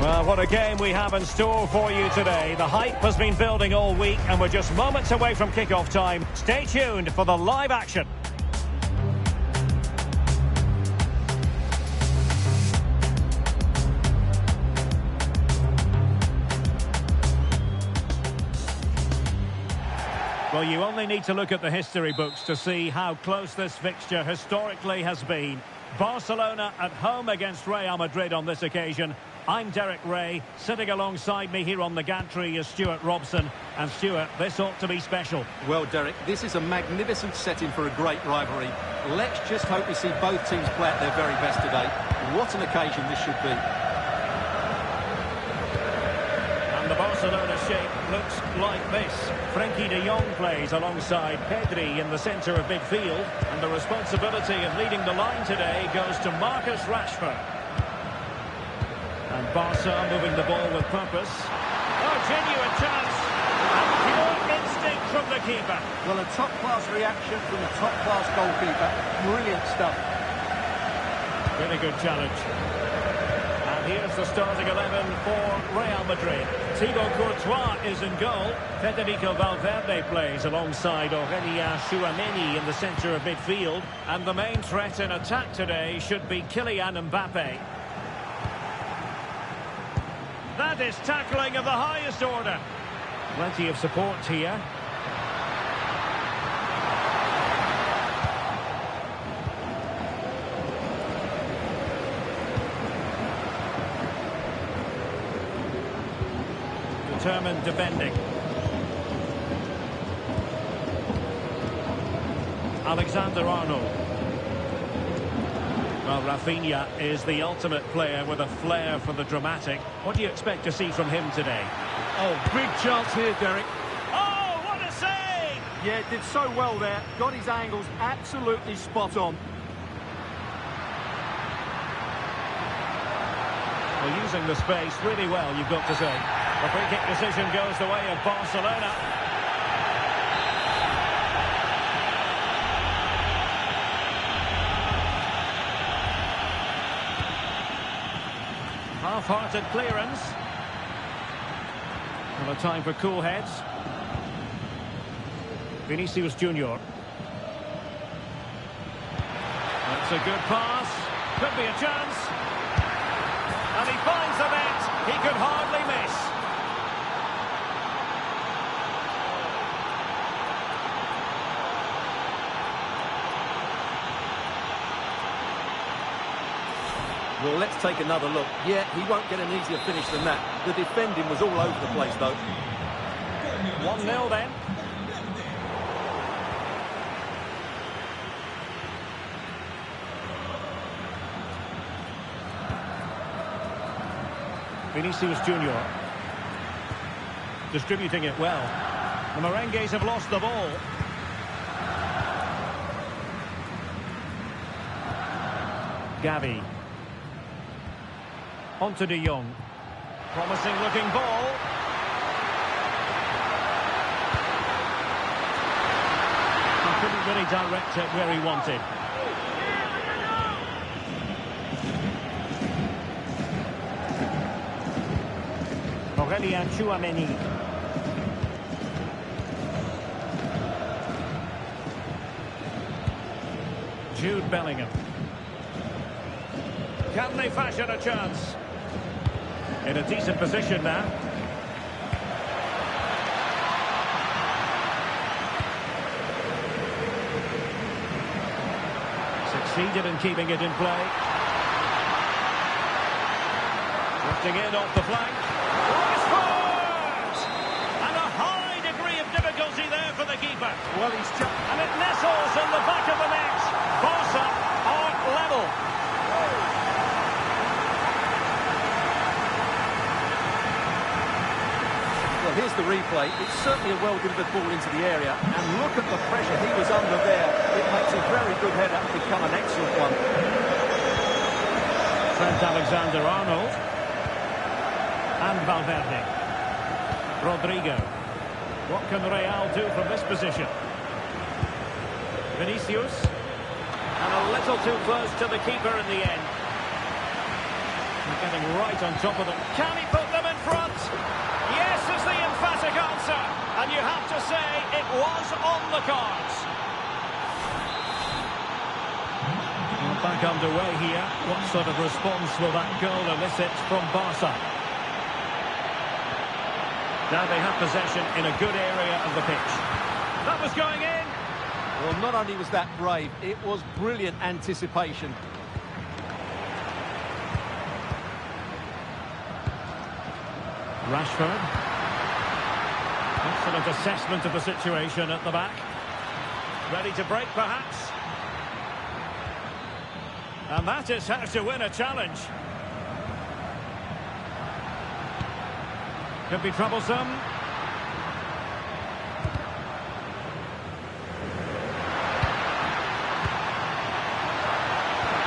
Well, what a game we have in store for you today. The hype has been building all week and we're just moments away from kick-off time. Stay tuned for the live action. Well, you only need to look at the history books to see how close this fixture historically has been. Barcelona at home against Real Madrid on this occasion. I'm Derek Ray. Sitting alongside me here on the gantry is Stuart Robson. And Stuart, this ought to be special. Well, Derek, this is a magnificent setting for a great rivalry. Let's just hope we see both teams play at their very best today. What an occasion this should be. And the Barcelona shape looks like this. Frenkie de Jong plays alongside Pedri in the centre of midfield. And the responsibility of leading the line today goes to Marcus Rashford. And Barca moving the ball with purpose. Oh, genuine chance. And pure instinct from the keeper. Well, a top-class reaction from a top-class goalkeeper. Brilliant stuff. Really good challenge. And here's the starting 11 for Real Madrid. Thibaut Courtois is in goal. Federico Valverde plays alongside Aurélien Tchouameni in the centre of midfield. And the main threat in attack today should be Kylian Mbappe. That is tackling of the highest order. Plenty of support here. Determined defending. Alexander-Arnold. Well, Rafinha is the ultimate player with a flair for the dramatic. What do you expect to see from him today? Oh, big chance here, Derek. Oh, what a save! Yeah, did so well there. Got his angles absolutely spot on. Well, using the space really well, you've got to say. The free kick decision goes the way of Barcelona. Half-hearted clearance. And a time for cool heads. Vinicius Junior. That's a good pass. Could be a chance. And he finds the net. He could hardly miss. Well, let's take another look. Yeah, he won't get an easier finish than that. The defending was all over the place, though. 1-0 then. Vinicius Junior. Distributing it well. The Merengues have lost the ball. Gavi. On to De Jong. Promising looking ball. He couldn't really direct it where he wanted. Aurélien Tchouameni. Jude Bellingham. Can they fashion a chance? In a decent position now. Succeeded in keeping it in play. Drifting in off the flank. Scores! And a high degree of difficulty there for the keeper. Well, he's just... And it nestles in the back of the net. Barca are level. Well, here's the replay. It's certainly a well-delivered ball into the area. And look at the pressure he was under there. It makes a very good header become an excellent one. Trent Alexander-Arnold. And Valverde. Rodrigo. What can Real do from this position? Vinicius. And a little too close to the keeper in the end. They're getting right on top of them. Can he put them in front? Yes is the emphatic answer. And you have to say it was on the cards. Well, back underway here. What sort of response will that goal elicit from Barca? Now they have possession in a good area of the pitch. That was going in. Well, not only was that brave, it was brilliant anticipation. Rashford. Excellent assessment of the situation at the back. Ready to break, perhaps. And that is how to win a challenge. Could be troublesome.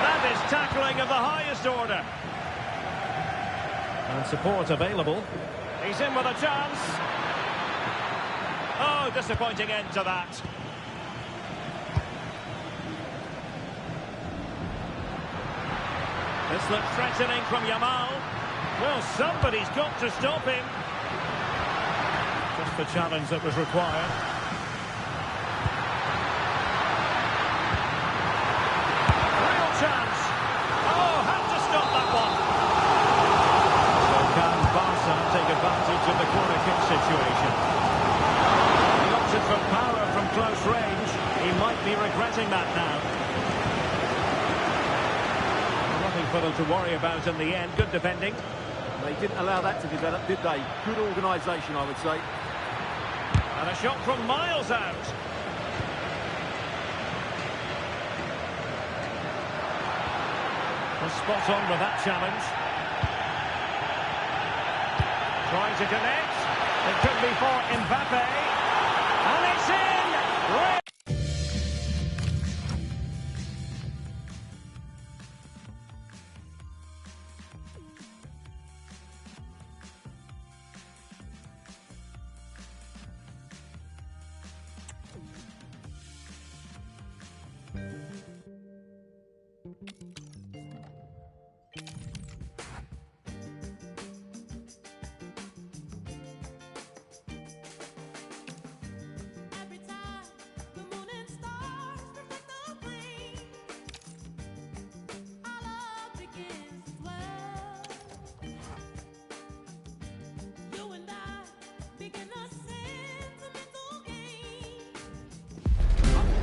That is tackling of the highest order. And support available. He's in with a chance. Oh, disappointing end to that. This looks threatening from Yamal. Well, somebody's got to stop him. Just the challenge that was required. Real chance. Oh, had to stop that one. So can Barca take advantage of the corner kick situation? He opted for power from close range. He might be regretting that now. Nothing for them to worry about in the end. Good defending. They didn't allow that to develop, did they? Good organisation, I would say. And a shot from miles out. Was spot on with that challenge. Trying to connect. It could be for Mbappe. And it's in!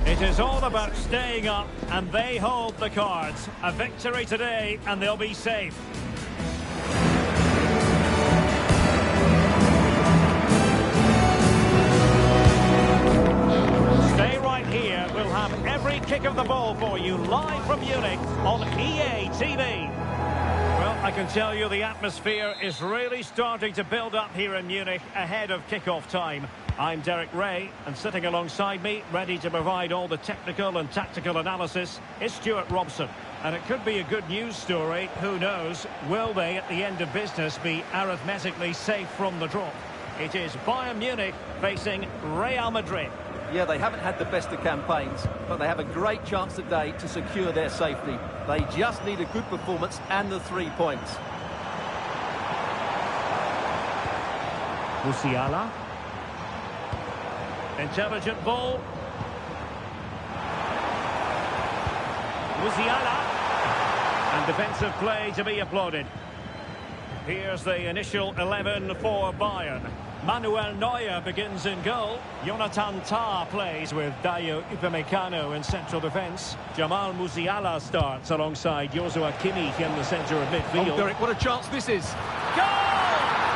It is all about staying up, and they hold the cards. A victory today, and they'll be safe. Stay right here. We'll have every kick of the ball for you live from Munich on EA TV. Well, I can tell you the atmosphere is really starting to build up here in Munich ahead of kick-off time. I'm Derek Ray, and sitting alongside me, ready to provide all the technical and tactical analysis, is Stuart Robson. And it could be a good news story, who knows? Will they, at the end of business, be arithmetically safe from the drop? It is Bayern Munich facing Real Madrid. Yeah, they haven't had the best of campaigns, but they have a great chance today to secure their safety. They just need a good performance and the 3 points. Musiala. Intelligent ball. Musiala. And defensive play to be applauded. Here's the initial 11 for Bayern. Manuel Neuer begins in goal. Jonathan Tah plays with Dayo Upamecano in central defence. Jamal Musiala starts alongside Joshua Kimmich in the centre of midfield. Oh, Derek, what a chance this is. Goal!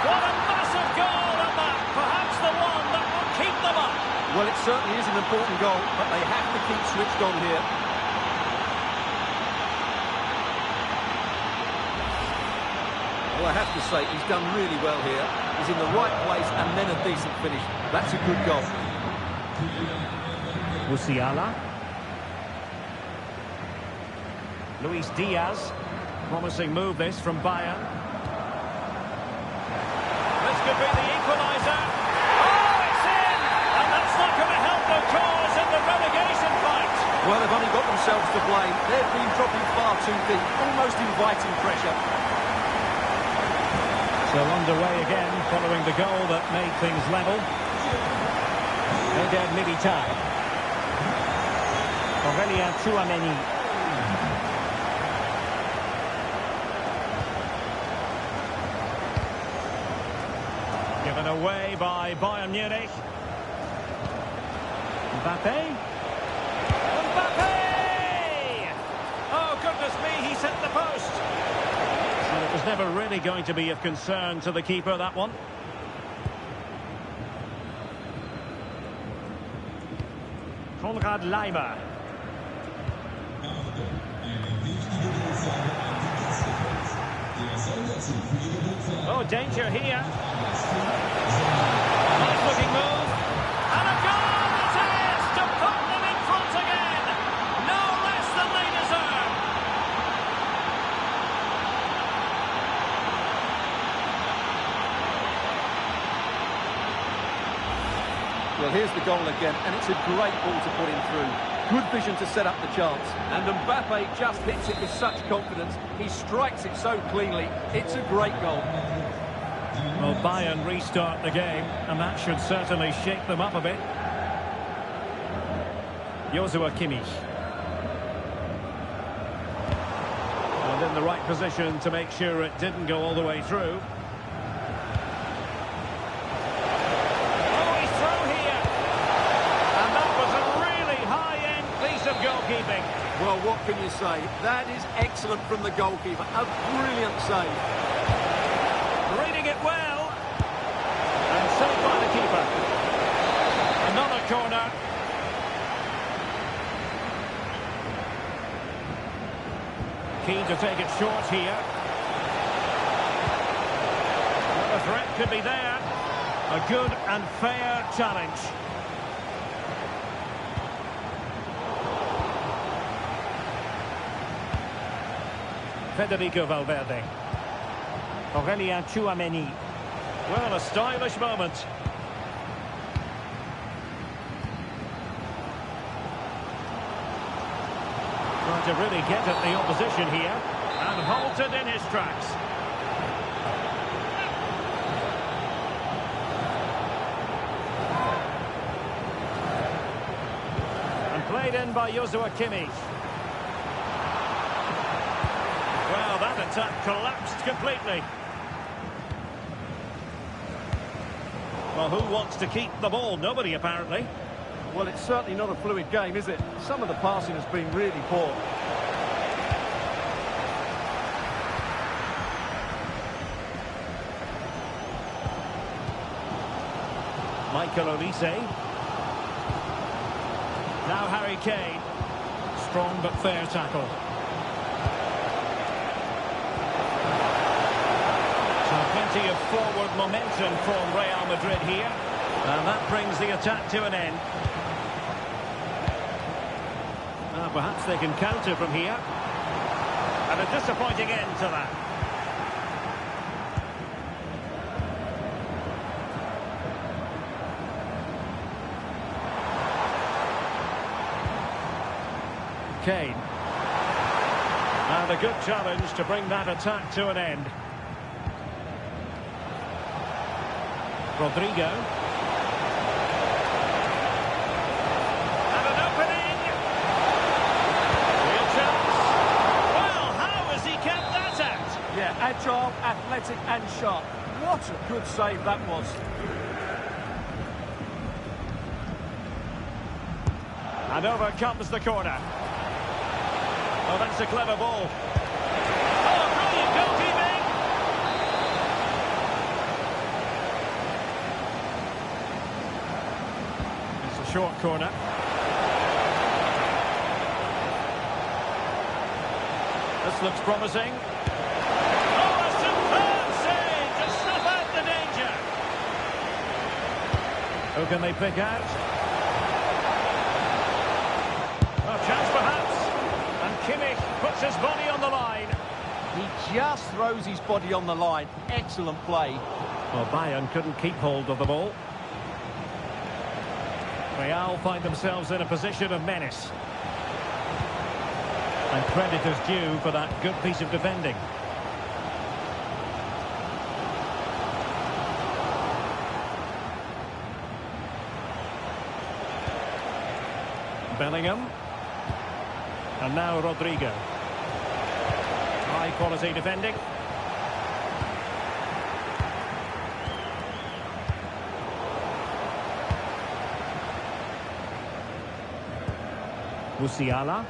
What a massive goal at that! Perhaps the one that will keep them up. Well, it certainly is an important goal, but they have to keep switched on here. Well, I have to say, he's done really well here. He's in the right place and then a decent finish. That's a good goal. Musiala. Luis Diaz. Promising move this from Bayern. This could be the equaliser. Oh, it's in! And that's not going to help their cause in the relegation fight. Well, they've only got themselves to blame. They've been dropping far too deep, almost inviting pressure. So underway again, following the goal that made things level. Eder Militao. Aurelien Tchouameni. Given away by Bayern Munich. Mbappe. Mbappe! Oh, goodness me, he's hit the post. So it was never really going to be of concern to the keeper, that one. Konrad Laimer. Oh, danger here. Nice looking move. And a goal it is to put them in front again. No less than they deserve. Well, here's the goal again, and it's a great ball to put him through. Good vision to set up the chance. And Mbappe just hits it with such confidence. He strikes it so cleanly. It's a great goal. Well, Bayern restart the game, and that should certainly shake them up a bit. Joshua Kimmich. And in the right position to make sure it didn't go all the way through. Goalkeeping. Well, what can you say? That is excellent from the goalkeeper. A brilliant save. Reading it well. And saved by the keeper. Another corner. Keen to take it short here. Well, the threat could be there. A good and fair challenge. Federico Valverde. Aurelien Tchouameni. Well, a stylish moment. Trying to really get at the opposition here. And halted in his tracks. And played in by Joshua Kimmich. Well, that attack collapsed completely. Well, who wants to keep the ball? Nobody, apparently. Well, it's certainly not a fluid game, is it? Some of the passing has been really poor. Michael Olise. Now Harry Kane. Strong but fair tackle. Plenty of forward momentum from Real Madrid here, and that brings the attack to an end. Perhaps they can counter from here, and a disappointing end to that. Kane, and a good challenge to bring that attack to an end. Rodrigo. And an opening. Real chance. Well, how has he kept that out? Yeah, agile, athletic and sharp. What a good save that was. And over comes the corner. Oh, that's a clever ball. Oh, brilliant goalkeeping. Short corner. This looks promising. Oh, a superb save to snuff out the danger. Who can they pick out? A chance perhaps. And Kimmich puts his body on the line. He just throws his body on the line. Excellent play. Well, Bayern couldn't keep hold of the ball. Real find themselves in a position of menace. And credit is due for that good piece of defending. Bellingham. And now Rodrigo. High quality defending. Musiala.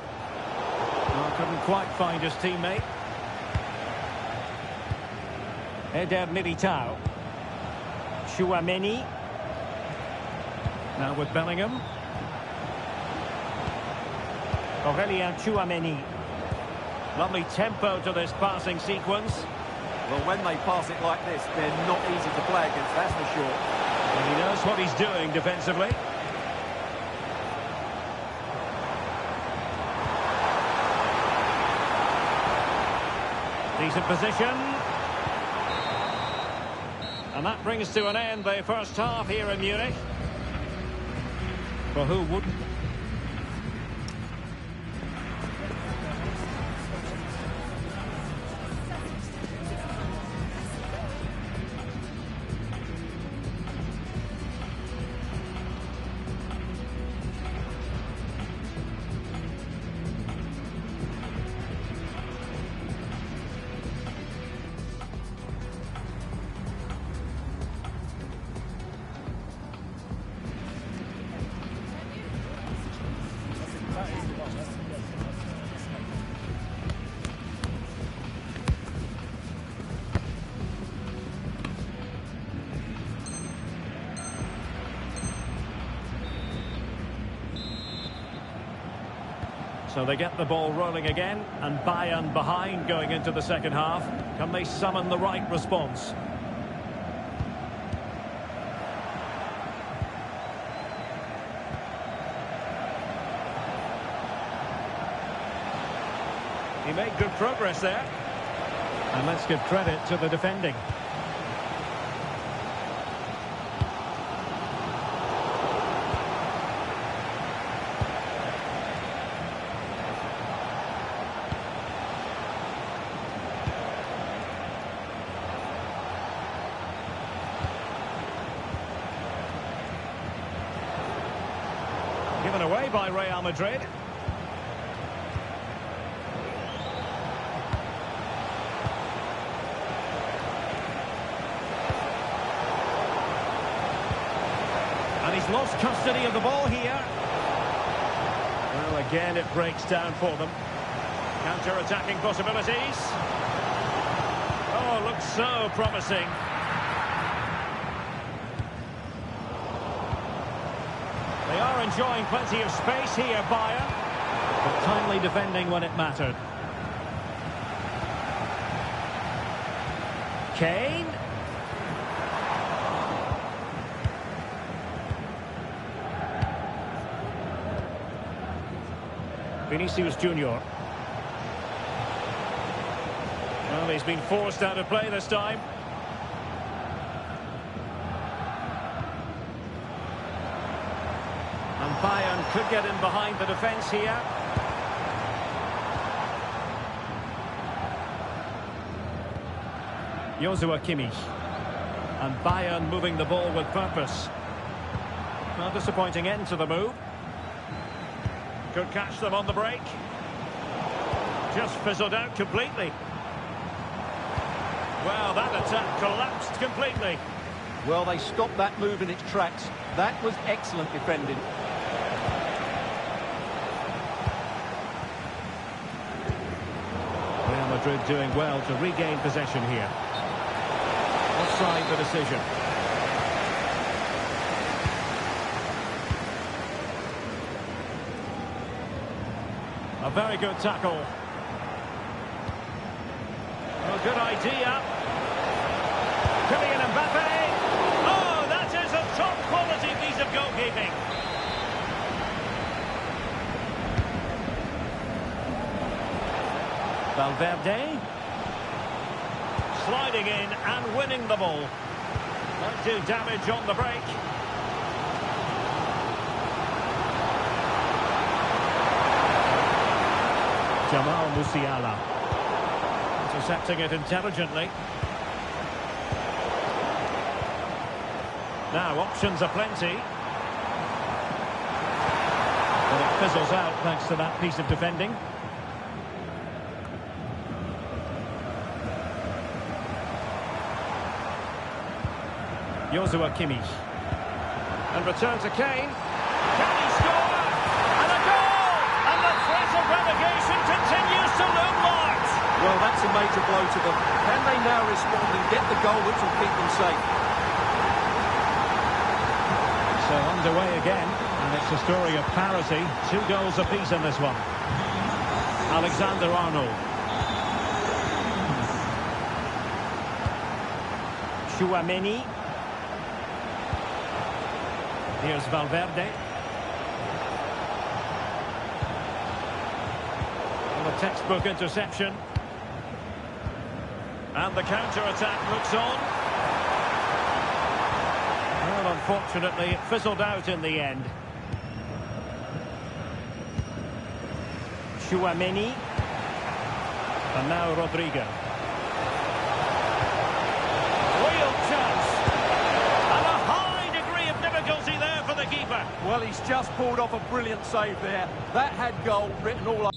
Well, couldn't quite find his teammate. Eder Militao. Tchouaméni. Now with Bellingham. Aurelien Tchouaméni. Lovely tempo to this passing sequence. Well, when they pass it like this, they're not easy to play against, that's for sure. And he knows what he's doing defensively. Decent position. And that brings to an end the first half here in Munich. For who wouldn't? So they get the ball rolling again, and Bayern behind going into the second half. Can they summon the right response? He made good progress there. And let's give credit to the defending. Given away by Real Madrid. And he's lost custody of the ball here. Well, again, it breaks down for them. Counter-attacking possibilities. Oh, looks so promising. They are enjoying plenty of space here, Bayern. But timely defending when it mattered. Kane. Vinicius Junior. Well, he's been forced out of play this time. And Bayern could get in behind the defence here. Joshua Kimmich. And Bayern moving the ball with purpose. Well, disappointing end to the move. Could catch them on the break. Just fizzled out completely. Well, that attack collapsed completely. Well, they stopped that move in its tracks. That was excellent defending. Real Madrid doing well to regain possession here. Offside the decision. A very good tackle. A good idea. Kylian Mbappe. Oh, that is a top quality piece of goalkeeping. Valverde. Sliding in and winning the ball. Won't do damage on the break. Jamal Musiala. Intercepting it intelligently. Now, options are plenty. But it fizzles out thanks to that piece of defending. Joshua Kimmich. And return to Kane. Can he score? And a goal! And the threat of relegation continues to loom large. Well, that's a major blow to them. Can they now respond and get the goal which will keep them safe? So underway again, and it's a story of parity. 2 goals apiece in this one. Alexander-Arnold. Chouameni. Here's Valverde. And a textbook interception. And the counter-attack looks on. Well, unfortunately, it fizzled out in the end. Chouameni. And now Rodrigo. Real chance. And a high degree of difficulty there for the keeper. Well, he's just pulled off a brilliant save there. That had goal written all over.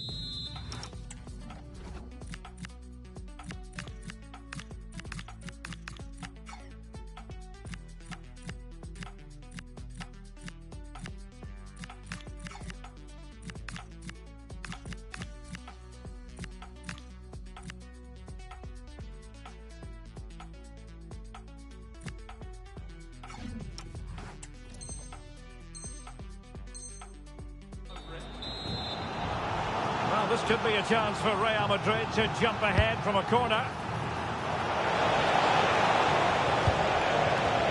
This could be a chance for Real Madrid to jump ahead from a corner.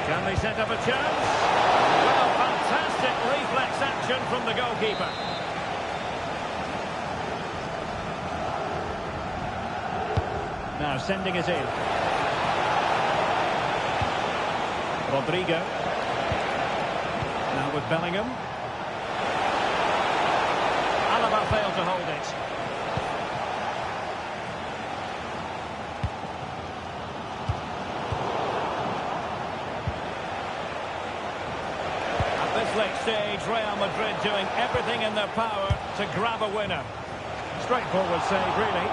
Can they set up a chance? Well, fantastic reflex action from the goalkeeper. Now sending it in. Rodrigo. Now with Bellingham. Alaba failed to hold it. At this late stage, Real Madrid doing everything in their power to grab a winner. Straightforward save, really.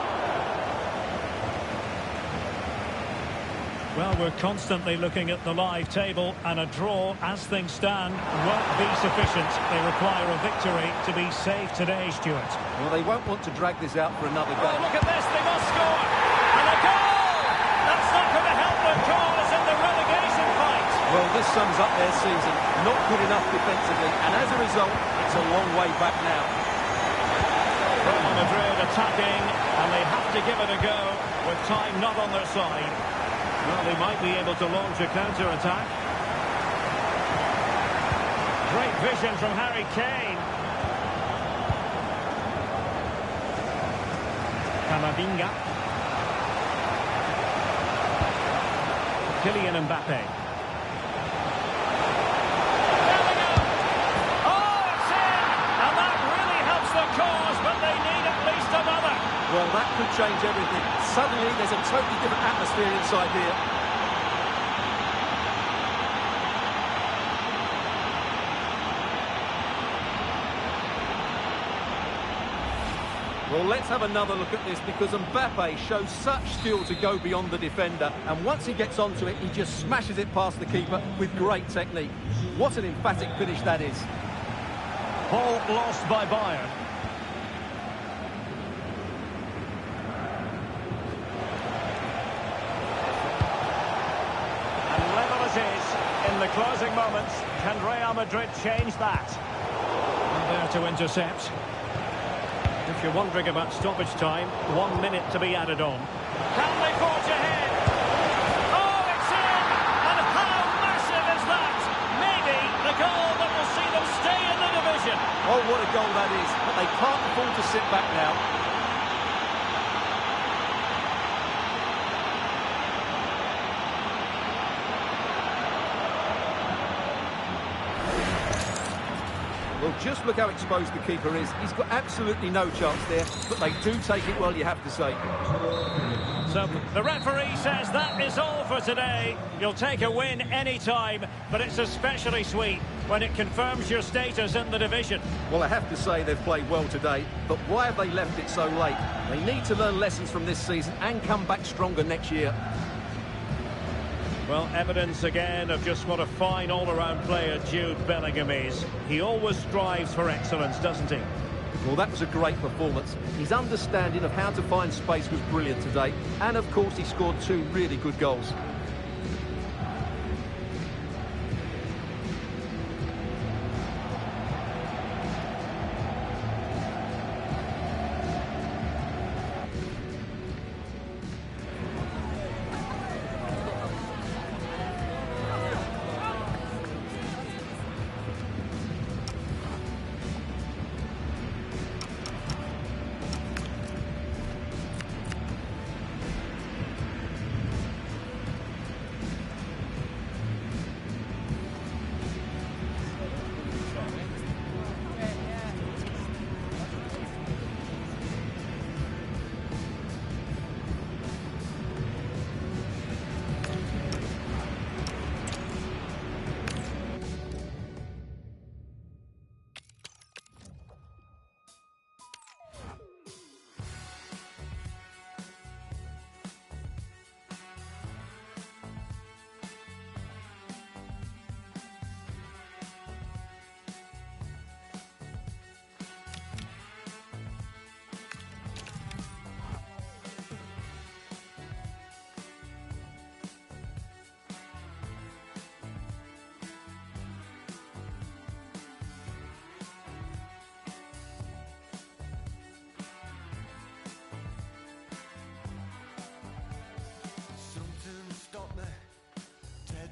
Well, we're constantly looking at the live table, and a draw, as things stand, won't be sufficient. They require a victory to be safe today, Stuart. Well, they won't want to drag this out for another Oh, game. look at this, they must score! And a goal! That's not going to help their cause in the relegation fight. Well, this sums up their season. Not good enough defensively, and as a result, it's a long way back now. Real Madrid attacking, and they have to give it a go with time not on their side. Well, they might be able to launch a counter-attack. Great vision from Harry Kane. Camavinga. Kylian Mbappe. Bellingham. Oh, it's in! And that really helps their cause, but they need at least another. Well, that could change everything. Suddenly, there's a totally different atmosphere inside here. Well, let's have another look at this, because Mbappe shows such skill to go beyond the defender, and once he gets onto it, he just smashes it past the keeper with great technique. What an emphatic finish that is. Ball lost by Bayern. In the closing moments, can Real Madrid change that? And there to intercept. If you're wondering about stoppage time, 1 minute to be added on. Can they forge ahead? Oh, it's in! And how massive is that? Maybe the goal that will see them stay in the division. Oh, what a goal that is. But they can't afford to sit back now. Well, just look how exposed the keeper is. He's got absolutely no chance there, but they do take it well, you have to say. So the referee says that is all for today. You'll take a win any time, but it's especially sweet when it confirms your status in the division. Well, I have to say they've played well today, but why have they left it so late? They need to learn lessons from this season and come back stronger next year. Well, evidence again of just what a fine all-around player Jude Bellingham is. He always strives for excellence, doesn't he? Well, that was a great performance. His understanding of how to find space was brilliant today. And, of course, he scored 2 really good goals.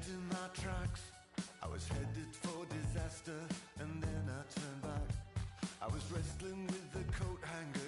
In my tracks, I was headed for disaster, and then I turned back. I was wrestling with the coat hanger